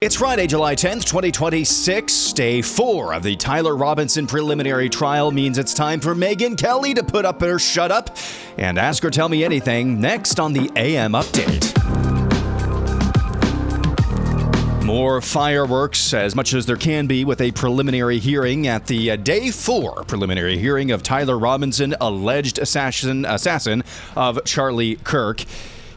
It's Friday, July 10th, 2026. Day 4 of the Tyler Robinson preliminary trial means it's time for Megyn Kelly to put up or shut up and ask her tell me anything next on the AM Update. More fireworks, as much as there can be, with a preliminary hearing at the Day 4 preliminary hearing of Tyler Robinson, alleged assassin of Charlie Kirk.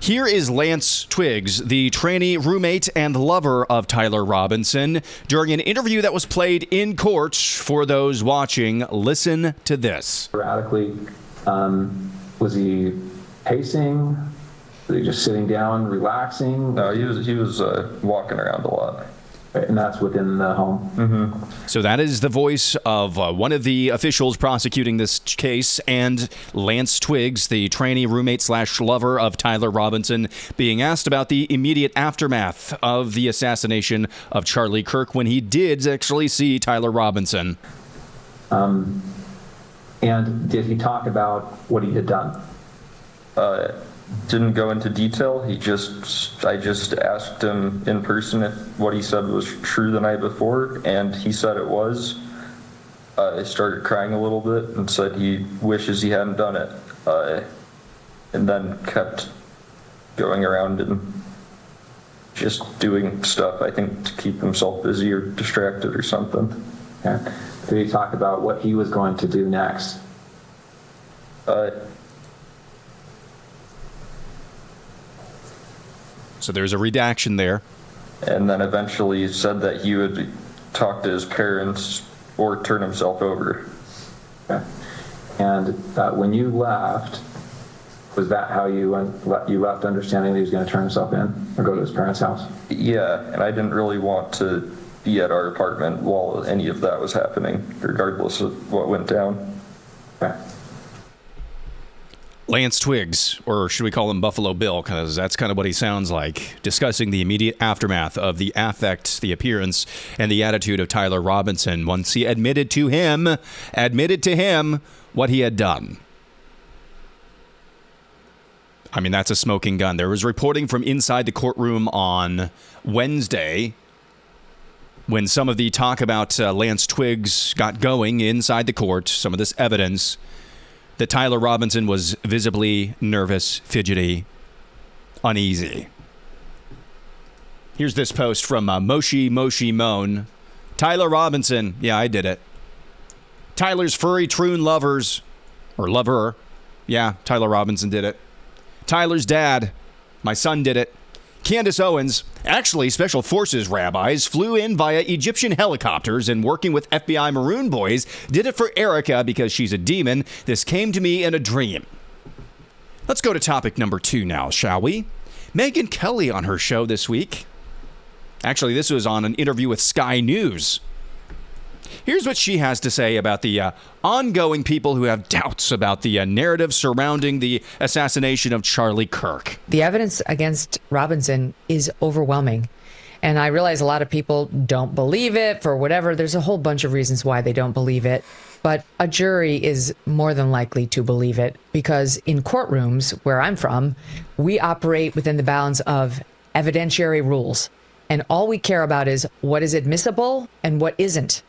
Here is Lance Twiggs, the trainee roommate and lover of Tyler Robinson, during an interview that was played in court for those watching. Listen to this. Erratically, was he pacing? Was he just sitting down, relaxing? No, he was walking around a lot. And that's within the home. Mm-hmm. So that is the voice of one of the officials prosecuting this case, and Lance Twiggs, the trainee roommate / lover of Tyler Robinson, being asked about the immediate aftermath of the assassination of Charlie Kirk when he did actually see Tyler Robinson. And did he talk about what he had done? Didn't go into detail. I just asked him in person if what he said was true the night before, and he said it was. I started crying a little bit and said he wishes he hadn't done it, and then kept going around and just doing stuff, I think, to keep himself busy or distracted or something. Okay. Did he talk about what he was going to do next? So there's a redaction there. And then eventually said that he would talk to his parents or turn himself over. Okay. And when you left, was that how you left, understanding that he was going to turn himself in or go to his parents' house? Yeah, and I didn't really want to be at our apartment while any of that was happening, regardless of what went down. Okay. Lance Twiggs, or should we call him Buffalo Bill, because that's kind of what he sounds like, discussing the immediate aftermath of the affect, the appearance, and the attitude of Tyler Robinson once he admitted to him what he had done. I mean, that's a smoking gun. There was reporting from inside the courtroom on Wednesday when some of the talk about Lance Twiggs got going inside the court, some of this evidence, that Tyler Robinson was visibly nervous, fidgety, uneasy. Here's this post from Moshi Moan. Tyler Robinson, yeah, I did it. Tyler's furry troon lovers, or lover, yeah, Tyler Robinson did it. Tyler's dad, my son did it. Candace Owens, actually Special Forces rabbis, flew in via Egyptian helicopters and working with FBI Maroon Boys, did it for Erica because she's a demon. This came to me in a dream. Let's go to topic number 2 now, shall we? Megyn Kelly on her show this week. Actually, this was on an interview with Sky News. Here's what she has to say about the ongoing people who have doubts about the narrative surrounding the assassination of Charlie Kirk. The evidence against Robinson is overwhelming. And I realize a lot of people don't believe it for whatever. There's a whole bunch of reasons why they don't believe it. But a jury is more than likely to believe it because in courtrooms, where I'm from, we operate within the bounds of evidentiary rules. And all we care about is what is admissible and what isn't.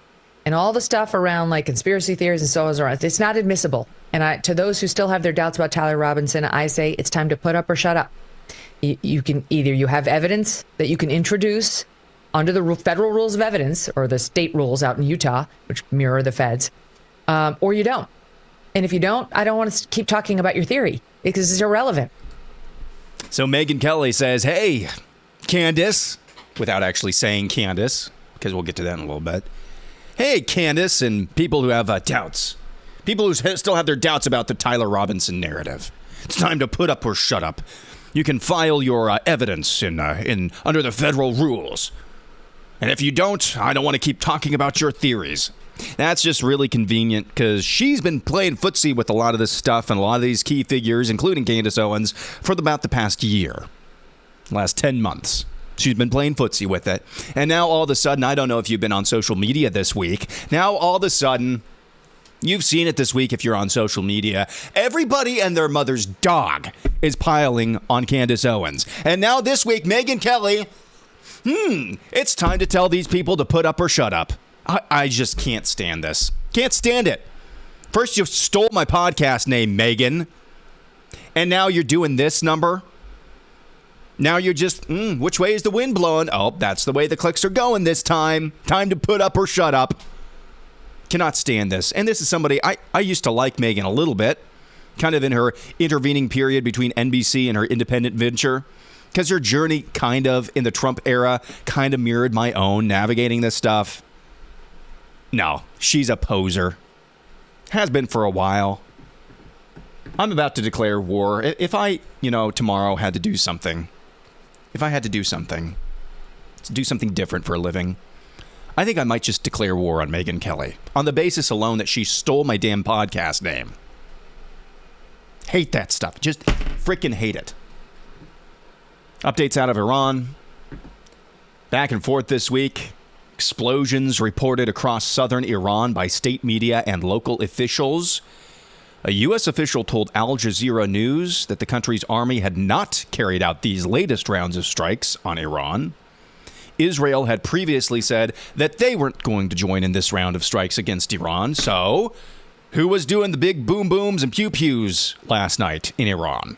And all the stuff around like conspiracy theories and so on, it's not admissible. And to those who still have their doubts about Tyler Robinson, I say it's time to put up or shut up. You can you have evidence that you can introduce under the federal rules of evidence or the state rules out in Utah, which mirror the feds, or you don't. And if you don't, I don't want to keep talking about your theory because it's irrelevant. So Megyn Kelly says, hey, Candace, without actually saying Candace, because we'll get to that in a little bit. Hey, Candace and people who have doubts. People who still have their doubts about the Tyler Robinson narrative. It's time to put up or shut up. You can file your evidence in under the federal rules. And if you don't, I don't want to keep talking about your theories. That's just really convenient because she's been playing footsie with a lot of this stuff and a lot of these key figures, including Candace Owens, for about the past year. Last 10 months. She's been playing footsie with it. And now all of a sudden, I don't know if you've been on social media this week. Now all of a sudden, you've seen it this week if you're on social media. Everybody and their mother's dog is piling on Candace Owens. And now this week, Megyn Kelly It's time to tell these people to put up or shut up. I just can't stand this. Can't stand it. First, you stole my podcast name, Megyn. And now you're doing this number. Now you're just, which way is the wind blowing? Oh, that's the way the clicks are going this time. Time to put up or shut up. Cannot stand this. And this is somebody, I used to like Megyn a little bit. Kind of in her intervening period between NBC and her independent venture. Because her journey kind of in the Trump era kind of mirrored my own navigating this stuff. No, she's a poser. Has been for a while. I'm about to declare war. If I, tomorrow had to do something. If I had to do something different for a living, I think I might just declare war on Megyn Kelly. On the basis alone that she stole my damn podcast name. Hate that stuff. Just freaking hate it. Updates out of Iran. Back and forth this week. Explosions reported across southern Iran by state media and local officials. A U.S. official told Al Jazeera News that the country's army had not carried out these latest rounds of strikes on Iran. Israel had previously said that they weren't going to join in this round of strikes against Iran. So, who was doing the big boom booms and pew pews last night in Iran?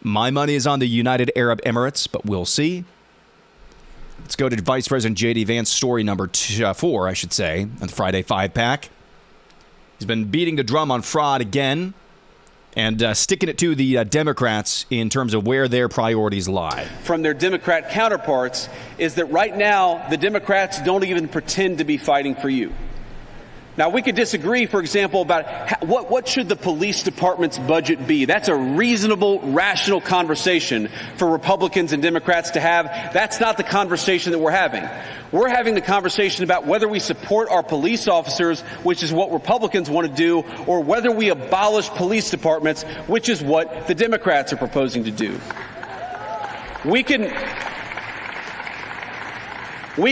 My money is on the United Arab Emirates, but we'll see. Let's go to Vice President JD Vance, story number 4, on the Friday 5-pack. He's been beating the drum on fraud again and sticking it to the Democrats in terms of where their priorities lie. From their Democrat counterparts is that right now the Democrats don't even pretend to be fighting for you. Now, we could disagree, for example, about what should the police department's budget be. That's a reasonable, rational conversation for Republicans and Democrats to have. That's not the conversation that we're having. We're having the conversation about whether we support our police officers, which is what Republicans want to do, or whether we abolish police departments, which is what the Democrats are proposing to do. We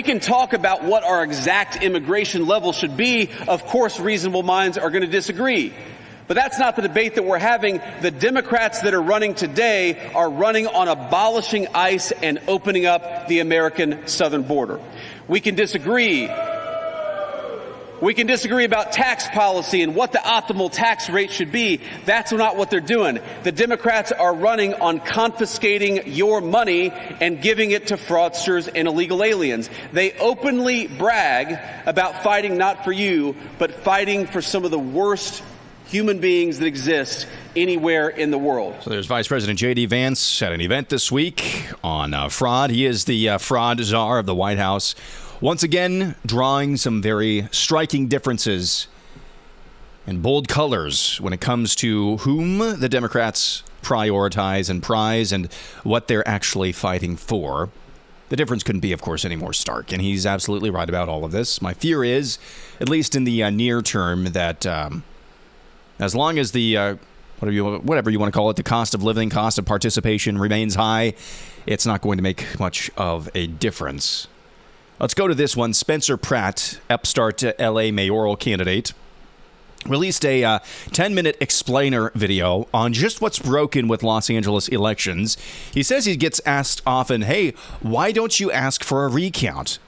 can talk about what our exact immigration level should be. Of course, reasonable minds are going to disagree. But that's not the debate that we're having. The Democrats that are running today are running on abolishing ICE and opening up the American southern border. We can disagree. We can disagree about tax policy and what the optimal tax rate should be. That's not what they're doing. The Democrats are running on confiscating your money and giving it to fraudsters and illegal aliens. They openly brag about fighting not for you, but fighting for some of the worst human beings that exist anywhere in the world. So there's Vice President JD Vance at an event this week on fraud. He is the fraud czar of the White House. Once again, drawing some very striking differences and bold colors when it comes to whom the Democrats prioritize and prize and what they're actually fighting for. The difference couldn't be, of course, any more stark, and he's absolutely right about all of this. My fear is, at least in the near term, that as long as the whatever you want to call it, the cost of living, cost of participation remains high, it's not going to make much of a difference. Let's go to this one. Spencer Pratt, upstart LA mayoral candidate, released a 10-minute explainer video on just what's broken with Los Angeles elections. He says he gets asked often, hey, why don't you ask for a recount?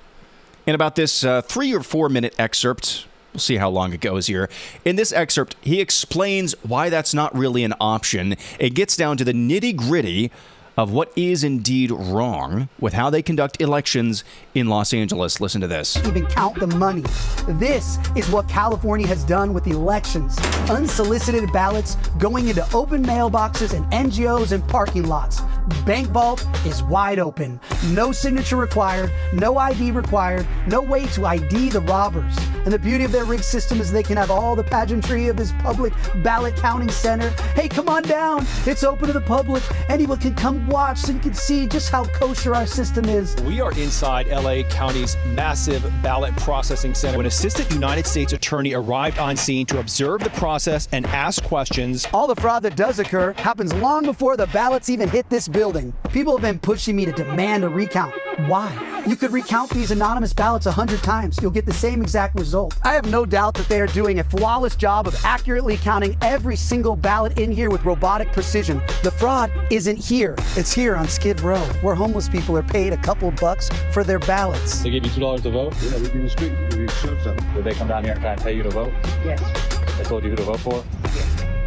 And about this 3 or 4 minute excerpt, we'll see how long it goes here. In this excerpt, he explains why that's not really an option. It gets down to the nitty-gritty of what is indeed wrong with how they conduct elections in Los Angeles. Listen to this. Even count the money. This is what California has done with elections. Unsolicited ballots going into open mailboxes and NGOs and parking lots. Bank vault is wide open. No signature required, no ID required, no way to ID the robbers. And the beauty of their rigged system is they can have all the pageantry of this public ballot counting center. Hey, come on down. It's open to the public. Anyone can come watch so you can see just how kosher our system is. We are inside LA County's massive ballot processing center. When Assistant United States Attorney arrived on scene to observe the process and ask questions. All the fraud that does occur happens long before the ballots even hit this building. People have been pushing me to demand a recount. Why? You could recount these anonymous ballots 100 times. You'll get the same exact result. I have no doubt that they are doing a flawless job of accurately counting every single ballot in here with robotic precision. The fraud isn't here. It's here on Skid Row, where homeless people are paid a couple bucks for their ballots. They give you $2 to vote? Yeah, we can just speak. We show something. Did they come down here and try and pay you to vote? Yes. They told you who to vote for?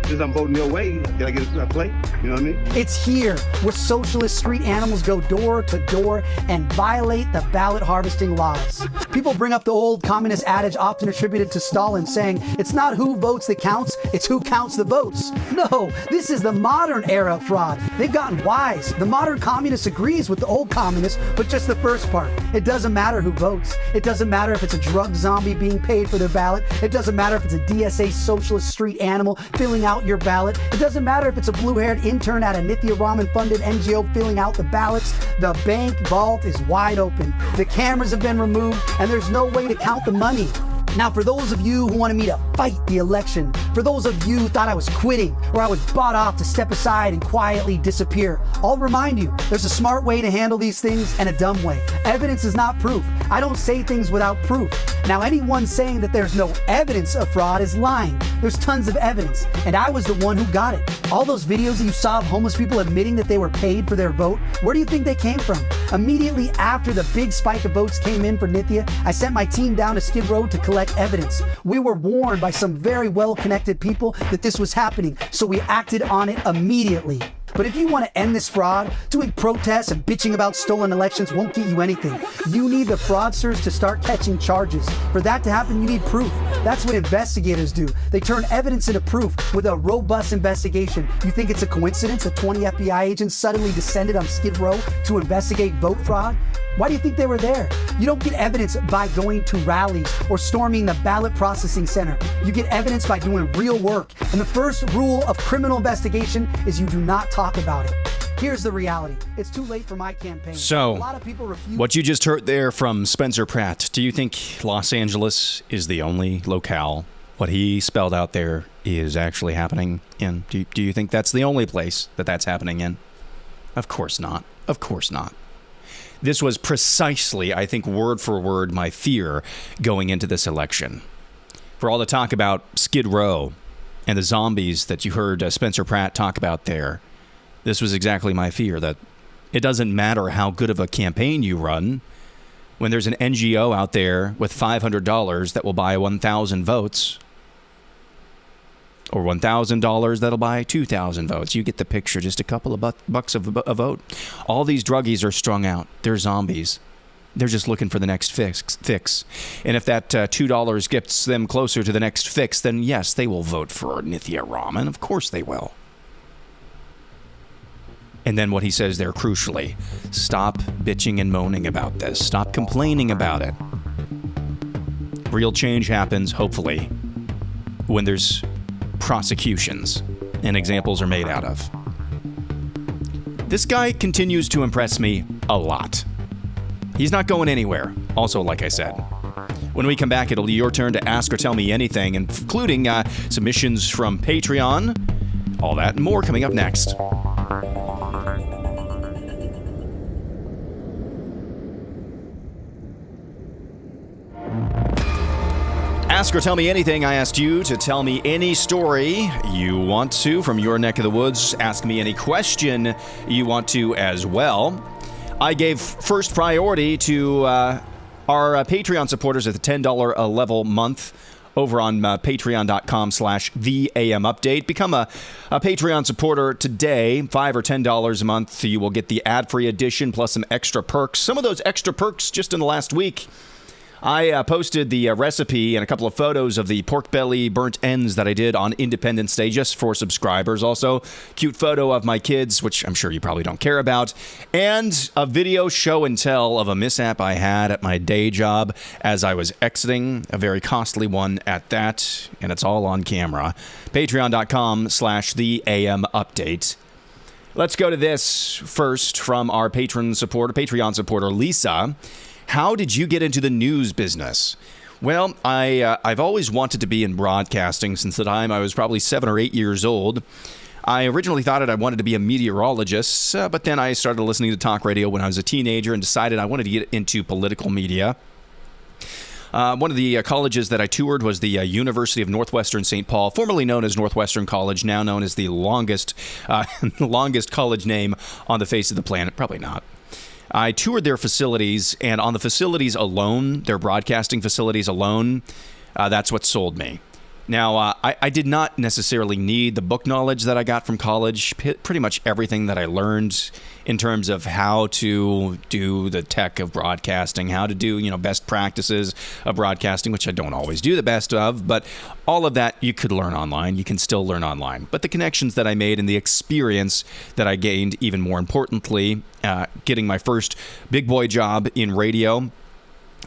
Since I'm voting your way, can I get a plate? You know what I mean? It's here where socialist street animals go door to door and violate the ballot harvesting laws. People bring up the old communist adage often attributed to Stalin saying, it's not who votes that counts, it's who counts the votes. No, this is the modern era of fraud. They've gotten wise. The modern communist agrees with the old communist, but just the first part. It doesn't matter who votes. It doesn't matter if it's a drug zombie being paid for their ballot. It doesn't matter if it's a DSA socialist street animal filling out your ballot. It doesn't matter if it's a blue-haired intern at a Nithya Raman-funded NGO filling out the ballots. The bank vault is wide open. The cameras have been removed, and there's no way to count the money. Now, for those of you who wanted me to fight the election, for those of you who thought I was quitting or I was bought off to step aside and quietly disappear, I'll remind you, there's a smart way to handle these things and a dumb way. Evidence is not proof. I don't say things without proof. Now, anyone saying that there's no evidence of fraud is lying. There's tons of evidence, and I was the one who got it. All those videos that you saw of homeless people admitting that they were paid for their vote, where do you think they came from? Immediately after the big spike of votes came in for Nithya, I sent my team down to Skid Row to collect evidence. We were warned by some very well-connected people that this was happening, so we acted on it immediately. But if you want to end this fraud, doing protests and bitching about stolen elections won't get you anything. You need the fraudsters to start catching charges. For that to happen, you need proof. That's what investigators do. They turn evidence into proof with a robust investigation. You think it's a coincidence that 20 FBI agents suddenly descended on Skid Row to investigate vote fraud? Why do you think they were there? You don't get evidence by going to rallies or storming the ballot processing center. You get evidence by doing real work. And the first rule of criminal investigation is you do not talk about it. Here's the reality. It's too late for my campaign. So, a lot of people refuse. What you just heard there from Spencer Pratt, do you think Los Angeles is the only locale what he spelled out there is actually happening in? Do you think that's the only place that that's happening in? Of course not. Of course not. This was precisely, I think, word for word, my fear going into this election. For all the talk about Skid Row and the zombies that you heard Spencer Pratt talk about there, this was exactly my fear, that it doesn't matter how good of a campaign you run when there's an NGO out there with $500 that will buy 1,000 votes, or $1,000 that'll buy 2,000 votes. You get the picture, just a couple of bucks a vote. All these druggies are strung out. They're zombies. They're just looking for the next fix. And if that $2 gets them closer to the next fix, then yes, they will vote for Nithya Raman. Of course they will. And then what he says there, crucially, stop bitching and moaning about this. Stop complaining about it. Real change happens, hopefully, when there's prosecutions and examples are made out of. This guy continues to impress me a lot. He's not going anywhere. Also, like I said, when we come back, it'll be your turn to ask or tell me anything, including submissions from Patreon. All that and more coming up next. Ask or tell me anything. I asked you to tell me any story you want to from your neck of the woods. Ask me any question you want to as well. I gave first priority to our Patreon supporters at the $10 level month over on patreon.com/theamupdate. Become a Patreon supporter today. $5 or $10 a month. You will get the ad-free edition plus some extra perks. Some of those extra perks just in the last week. I posted the recipe and a couple of photos of the pork belly burnt ends that I did on Independence Day just for subscribers. Also, cute photo of my kids, which I'm sure you probably don't care about, and a video show and tell of a mishap I had at my day job as I was exiting, a very costly one at that, and it's all on camera. Patreon.com/theamupdate. Let's go to this first from our Patreon supporter, Lisa. How did you get into the news business? Well, I've always wanted to be in broadcasting since the time I was probably 7 or 8 years old. I originally thought I wanted to be a meteorologist, but then I started listening to talk radio when I was a teenager and decided I wanted to get into political media. One of the colleges that I toured was the University of Northwestern St. Paul, formerly known as Northwestern College, now known as the longest college name on the face of the planet. Probably not. I toured their facilities, and on the facilities alone, their broadcasting facilities alone, that's what sold me. Now, I did not necessarily need the book knowledge that I got from college. Pretty much everything that I learned in terms of how to do the tech of broadcasting, how to do, best practices of broadcasting, which I don't always do the best of, but all of that you could learn online. You can still learn online. But the connections that I made and the experience that I gained, even more importantly, getting my first big boy job in radio,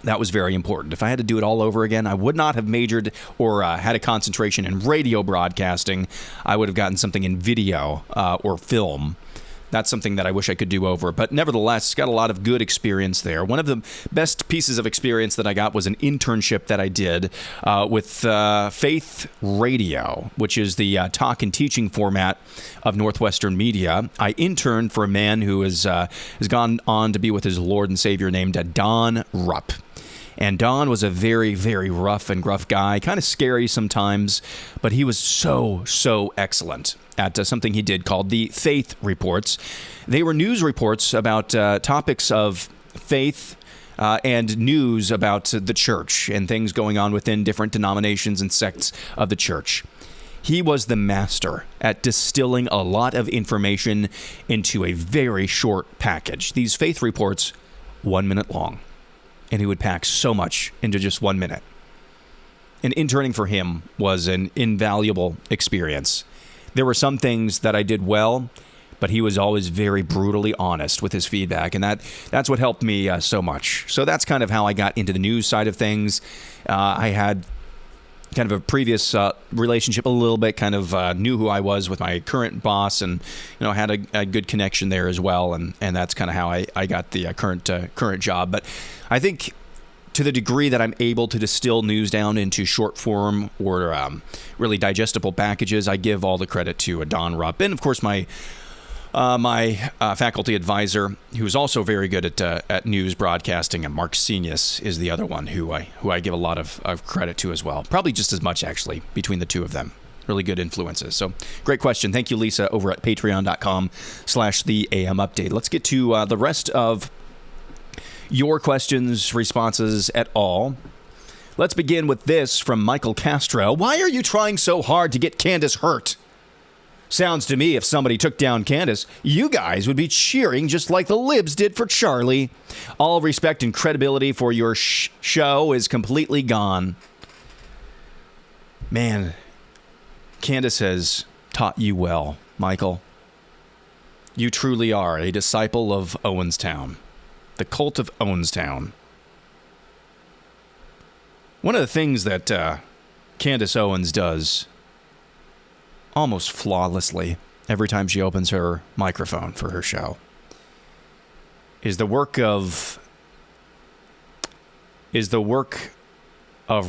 that was very important. If I had to do it all over again, I would not have majored or had a concentration in radio broadcasting. I would have gotten something in video or film. That's something that I wish I could do over. But nevertheless, got a lot of good experience there. One of the best pieces of experience that I got was an internship that I did with Faith Radio, which is the talk and teaching format of Northwestern Media. I interned for a man who has gone on to be with his Lord and Savior named Don Rupp. And Don was a very, very rough and gruff guy, kind of scary sometimes, but he was so excellent at something he did called the Faith Reports. They were news reports about topics of faith and news about the church and things going on within different denominations and sects of the church. He was the master at distilling a lot of information into a very short package. These Faith Reports, 1 minute long. And he would pack so much into just 1 minute. And interning for him was an invaluable experience. There were some things that I did well, but he was always very brutally honest with his feedback, and that's what helped me so much. So that's kind of how I got into the news side of things. I had kind of a previous relationship a little bit, kind of knew who I was with my current boss, and had a good connection there as well, and that's kind of how I got the current job. But I think to the degree that I'm able to distill news down into short form or really digestible packages, I give all the credit to Don Rupp, and of course my faculty advisor, who's also very good at news broadcasting, and Mark Senius is the other one who I give a lot of credit to as well. Probably just as much, actually, between the two of them. Really good influences. So, great question. Thank you, Lisa, over at patreon.com/theAM Update. Let's get to the rest of your questions, responses at all. Let's begin with this from Michael Castro. Why are you trying so hard to get Candace hurt? Sounds to me if somebody took down Candace, you guys would be cheering just like the libs did for Charlie. All respect and credibility for your show is completely gone. Man, Candace has taught you well, Michael. You truly are a disciple of Owenstown, the cult of Owenstown. One of the things that Candace Owens does almost flawlessly every time she opens her microphone for her show is the work of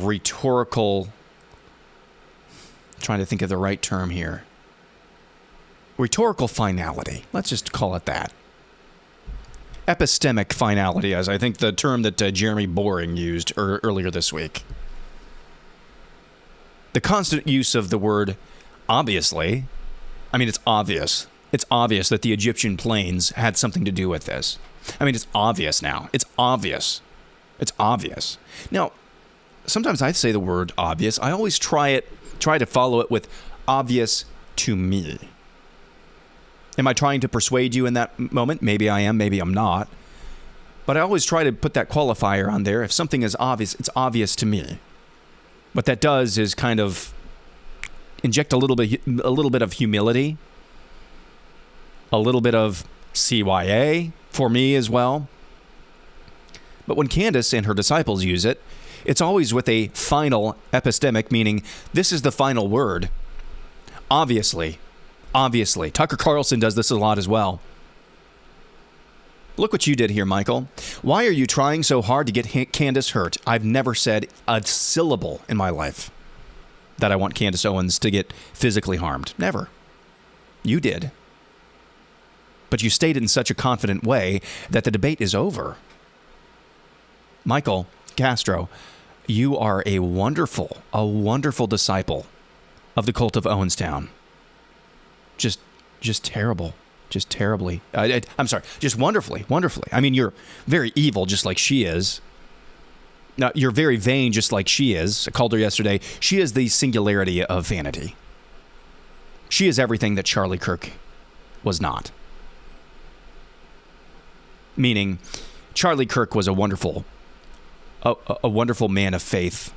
rhetorical, trying to think of the right term here, rhetorical finality. Let's just call it that. Epistemic finality, as I think the term that Jeremy Boring used earlier this week. The constant use of the word obviously. I mean, it's obvious. It's obvious that the Egyptian plains had something to do with this. I mean, it's obvious now. It's obvious. It's obvious. Now, sometimes I say the word obvious. I always try to follow it with obvious to me. Am I trying to persuade you in that moment? Maybe I am, maybe I'm not. But I always try to put that qualifier on there. If something is obvious, it's obvious to me. What that does is kind of inject a little bit of humility, a little bit of CYA for me as well. But when Candace and her disciples use it, it's always with a final epistemic, meaning this is the final word. Obviously. Tucker Carlson does this a lot as well. Look what you did here, Michael. Why are you trying so hard to get Candace hurt? I've never said a syllable in my life that I want Candace Owens to get physically harmed. Never. You did. But you stated in such a confident way that the debate is over. Michael Castro, you are a wonderful disciple of the cult of Owenstown. Just terrible. Just terribly. I'm sorry. Just wonderfully. I mean, you're very evil, just like she is. Now, you're very vain, just like she is. I called her yesterday. She is the singularity of vanity. She is everything that Charlie Kirk was not. Meaning, Charlie Kirk was a wonderful man of faith,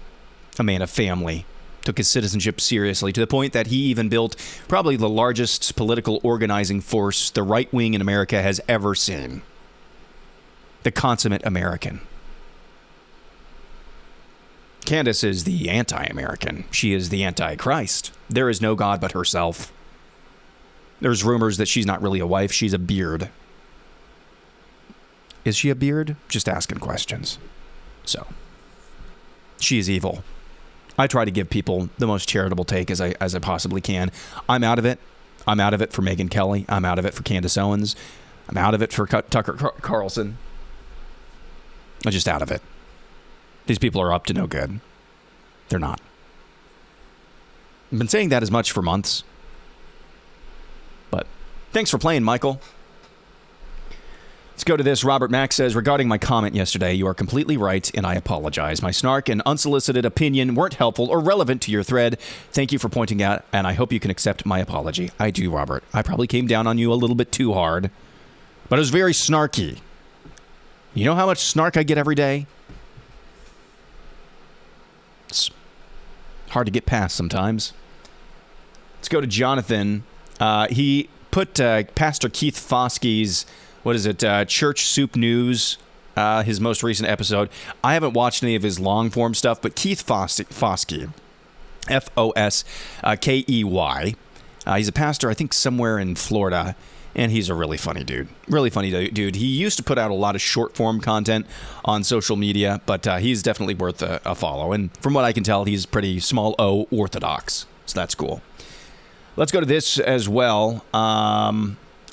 a man of family, took his citizenship seriously to the point that he even built probably the largest political organizing force the right wing in America has ever seen. The consummate American. Candace is the anti-American. She is the anti-Christ. There is no God but herself. There's rumors that she's not really a wife. She's a beard. Is she a beard? Just asking questions. So, she is evil. I try to give people the most charitable take as I possibly can. I'm out of it. I'm out of it for Megyn Kelly. I'm out of it for Candace Owens. I'm out of it for Tucker Carlson. I'm just out of it. These people are up to no good. They're not. I've been saying that as much for months. But thanks for playing, Michael. Let's go to this. Robert Mack says, regarding my comment yesterday, you are completely right, and I apologize. My snark and unsolicited opinion weren't helpful or relevant to your thread. Thank you for pointing out, and I hope you can accept my apology. I do, Robert. I probably came down on you a little bit too hard, but it was very snarky. You know how much snark I get every day? It's hard to get past sometimes. Let's go to Jonathan. He put Pastor Keith Foskey's, Church Soup News, his most recent episode. I haven't watched any of his long-form stuff, but Keith Foskey, F-O-S-K-E-Y, he's a pastor, I think, somewhere in Florida, and he's a really funny dude. Really funny dude. He used to put out a lot of short-form content on social media, but he's definitely worth a follow. And from what I can tell, he's pretty small O orthodox, so that's cool. Let's go to this as well.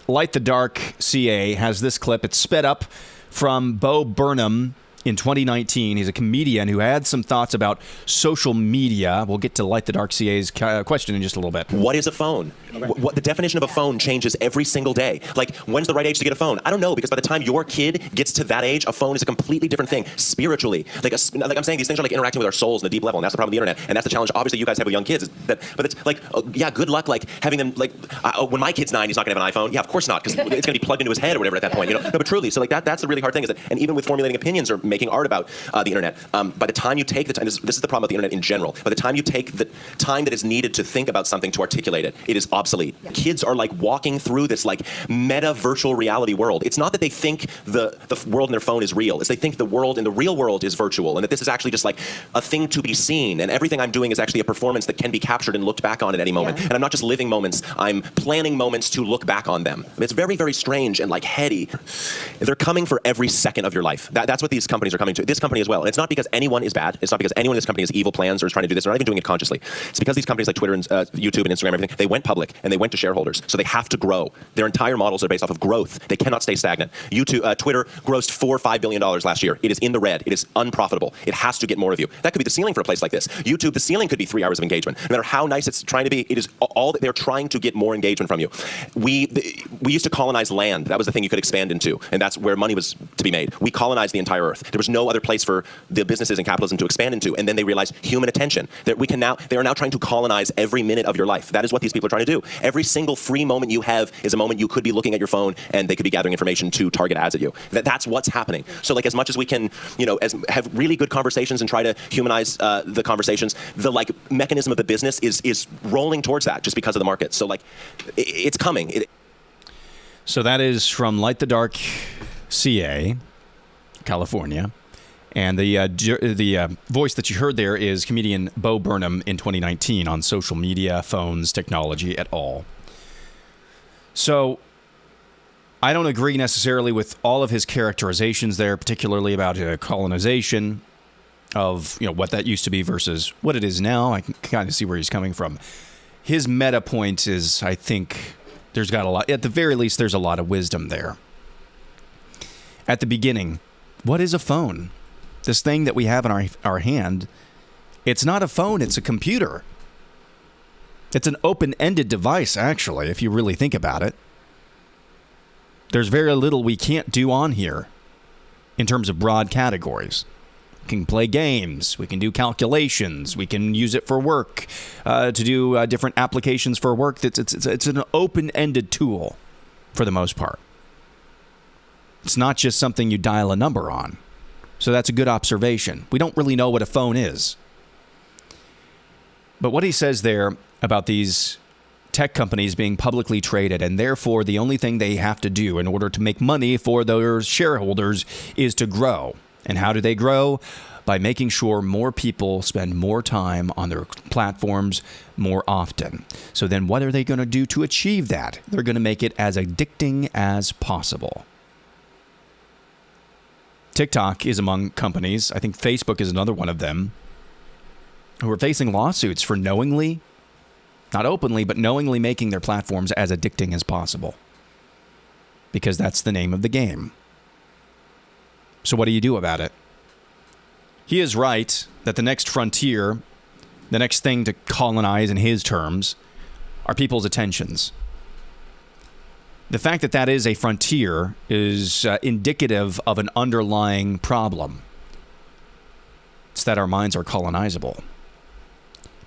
Light the Dark CA has this clip. It's sped up from Bo Burnham in 2019. He's a comedian who had some thoughts about social media. We'll get to Light the Dark CA's question in just a little bit. What is a phone? What the definition of a phone changes every single day. Like, when's the right age to get a phone? I don't know, because by the time your kid gets to that age, a phone is a completely different thing spiritually. Like I'm saying, these things are like interacting with our souls on a deep level, and that's the problem with the internet, and that's the challenge. Obviously, you guys have with young kids, but it's like, good luck, like having them like when my kid's 9, he's not gonna have an iPhone. Yeah, of course not, because it's gonna be plugged into his head or whatever at that point. No, but truly, so like that's the really hard thing is that, and even with formulating opinions or making art about the internet, by the time you take the time, this is the problem with the internet in general. By the time you take the time that is needed to think about something to articulate it, it is obsolete. Yeah. Kids are like walking through this like meta virtual reality world. It's not that they think the world in their phone is real. It's they think the world in the real world is virtual, and that this is actually just like a thing to be seen. And everything I'm doing is actually a performance that can be captured and looked back on at any moment. Yeah. And I'm not just living moments. I'm planning moments to look back on them. I mean, it's very, very strange and like heady. They're coming for every second of your life. That's what these companies are coming to. This company as well. And it's not because anyone is bad. It's not because anyone in this company has evil plans or is trying to do this. They're not even doing it consciously. It's because these companies like Twitter and YouTube and Instagram and everything, they went public and they went to shareholders. So they have to grow. Their entire models are based off of growth. They cannot stay stagnant. Twitter grossed $4 or $5 billion last year. It is in the red. It is unprofitable. It has to get more of you. That could be the ceiling for a place like this. YouTube, the ceiling could be 3 hours of engagement. No matter how nice it's trying to be, it is all that they're trying to get more engagement from you. We used to colonize land. That was the thing you could expand into, and that's where money was to be made. We colonized the entire earth. There was no other place for the businesses and capitalism to expand into, and then they realized human attention. They are now trying to colonize every minute of your life. That is what these people are trying to do. Every single free moment you have is a moment you could be looking at your phone, and they could be gathering information to target ads at you. That's what's happening. So like as much as we can, have really good conversations and try to humanize the conversations, the like mechanism of the business is rolling towards that just because of the market. So like it's coming. So that is from Light the Dark CA, California. And the voice that you heard there is comedian Bo Burnham in 2019 on social media, phones, technology, et al. So I don't agree necessarily with all of his characterizations there, particularly about colonization of what that used to be versus what it is now. I can kind of see where he's coming from. His meta point is, I think, there's got a lot. At the very least, there's a lot of wisdom there. At the beginning, what is a phone? This thing that we have in our hand, it's not a phone, it's a computer. It's an open-ended device, actually, if you really think about it. There's very little we can't do on here in terms of broad categories. We can play games, we can do calculations, we can use it for work, to do different applications for work. It's an open-ended tool for the most part. It's not just something you dial a number on. So that's a good observation. We don't really know what a phone is. But what he says there about these tech companies being publicly traded, and therefore the only thing they have to do in order to make money for their shareholders is to grow. And how do they grow? By making sure more people spend more time on their platforms more often. So then what are they going to do to achieve that? They're going to make it as addicting as possible. TikTok is among companies, I think Facebook is another one of them, who are facing lawsuits for knowingly, not openly, but knowingly making their platforms as addicting as possible. Because that's the name of the game. So what do you do about it? He is right that the next frontier, the next thing to colonize in his terms, are people's attentions. The fact that that is a frontier is indicative of an underlying problem. It's that our minds are colonizable.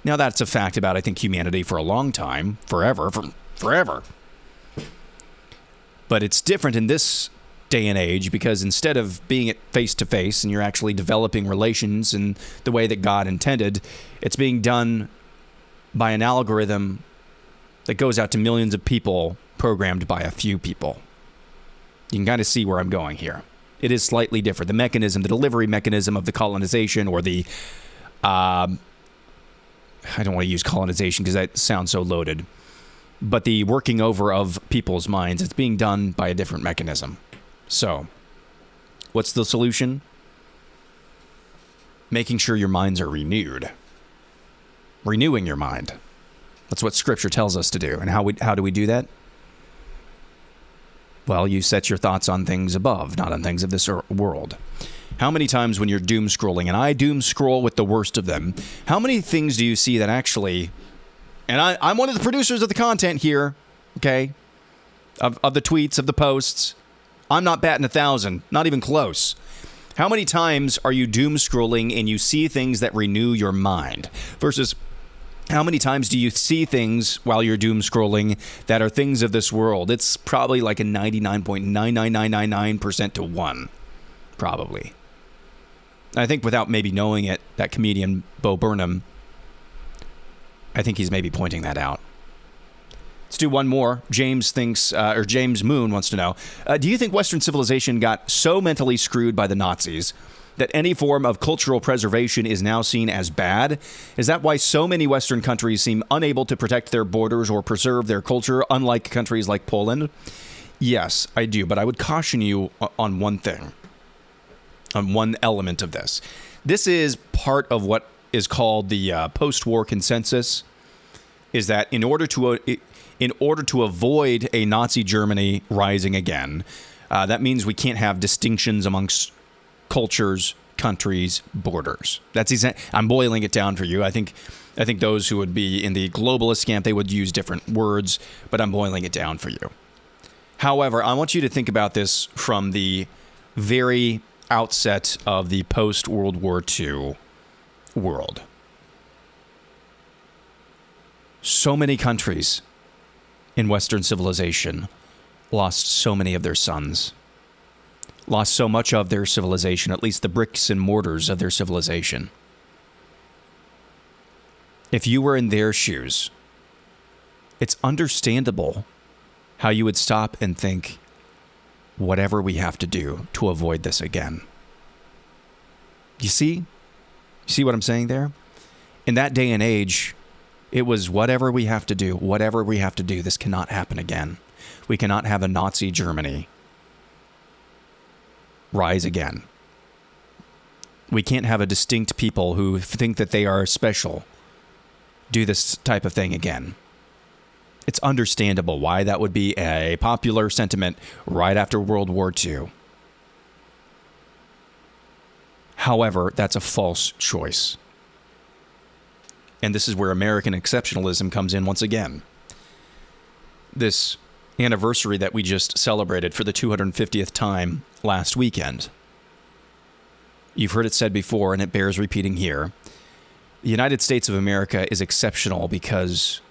Now, that's a fact about, I think, humanity for a long time, forever. But it's different in this day and age because instead of being it face-to-face and you're actually developing relations in the way that God intended, it's being done by an algorithm that goes out to millions of people programmed by a few people. You can kind of see where I'm going here. It is slightly different. The mechanism, the delivery mechanism of the colonization or the... I don't want to use colonization because that sounds so loaded. But the working over of people's minds, it's being done by a different mechanism. So, what's the solution? Making sure your minds are renewed. Renewing your mind. That's what Scripture tells us to do. And how do we do that? Well, you set your thoughts on things above, not on things of this world. How many times when you're doom scrolling, and I doom scroll with the worst of them, how many things do you see that actually, and I'm one of the producers of the content here, okay, of the tweets, of the posts, I'm not batting 1,000, not even close. How many times are you doom scrolling and you see things that renew your mind versus how many times do you see things while you're doom scrolling that are things of this world? It's probably like a 99.99999% to 1, probably. I think without maybe knowing it, that comedian Bo Burnham, I think he's maybe pointing that out. Let's do one more. James Moon wants to know, do you think Western civilization got so mentally screwed by the Nazis that any form of cultural preservation is now seen as bad? Is that why so many Western countries seem unable to protect their borders or preserve their culture, unlike countries like Poland? Yes, I do, but I would caution you on one thing, on one element of this. This is part of what is called the post-war consensus, is that in order to avoid a Nazi Germany rising again, that means we can't have distinctions amongst cultures, countries, borders. I'm boiling it down for you. I think those who would be in the globalist camp, they would use different words, but I'm boiling it down for you. However, I want you to think about this from the very outset of the post-World War II world. So many countries in Western civilization lost so many of their sons, lost so much of their civilization, at least the bricks and mortars of their civilization. If you were in their shoes, it's understandable how you would stop and think, whatever we have to do to avoid this again. You see? You see what I'm saying there? In that day and age, it was whatever we have to do, this cannot happen again. We cannot have a Nazi Germany rise again. We can't have a distinct people who think that they are special do this type of thing again. It's understandable why that would be a popular sentiment right after World War II. However, that's a false choice. And this is where American exceptionalism comes in once again. This anniversary that we just celebrated for the 250th time last weekend. You've heard it said before, and it bears repeating here. The United States of America is exceptional because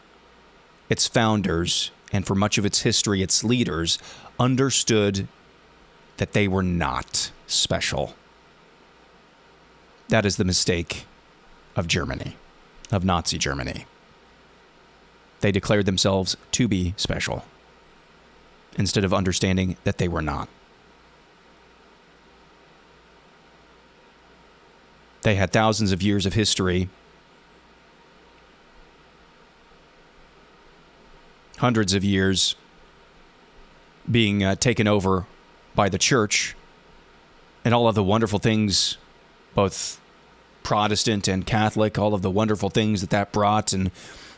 its founders, and for much of its history, its leaders, understood that they were not special. That is the mistake of Germany, of Nazi Germany. They declared themselves to be special instead of understanding that they were not. They had thousands of years of history, hundreds of years being taken over by the church, and all of the wonderful things, both Protestant and Catholic, all of the wonderful things that brought, and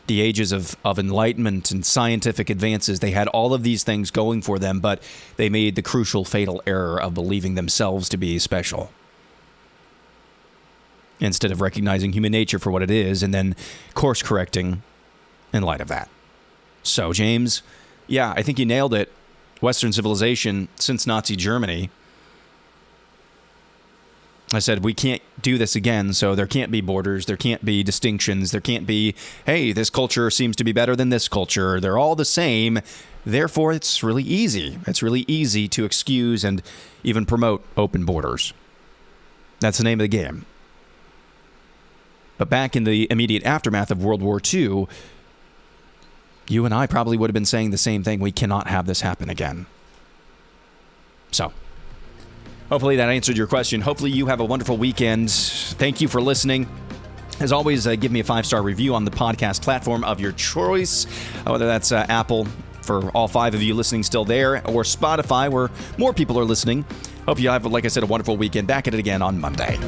the ages of enlightenment and scientific advances. They had all of these things going for them, but they made the crucial, fatal error of believing themselves to be special, instead of recognizing human nature for what it is and then course correcting in light of that. So, James, yeah, I think you nailed it. Western civilization since Nazi Germany. I said, we can't do this again, so there can't be borders, there can't be distinctions, there can't be, hey, this culture seems to be better than this culture. They're all the same. Therefore, it's really easy. It's really easy to excuse and even promote open borders. That's the name of the game. But back in the immediate aftermath of World War II, you and I probably would have been saying the same thing. We cannot have this happen again. So, hopefully that answered your question. Hopefully you have a wonderful weekend. Thank you for listening. As always, give me a 5-star review on the podcast platform of your choice, whether that's Apple, for all 5 of you listening still there, or Spotify, where more people are listening. Hope you have, like I said, a wonderful weekend. Back at it again on Monday.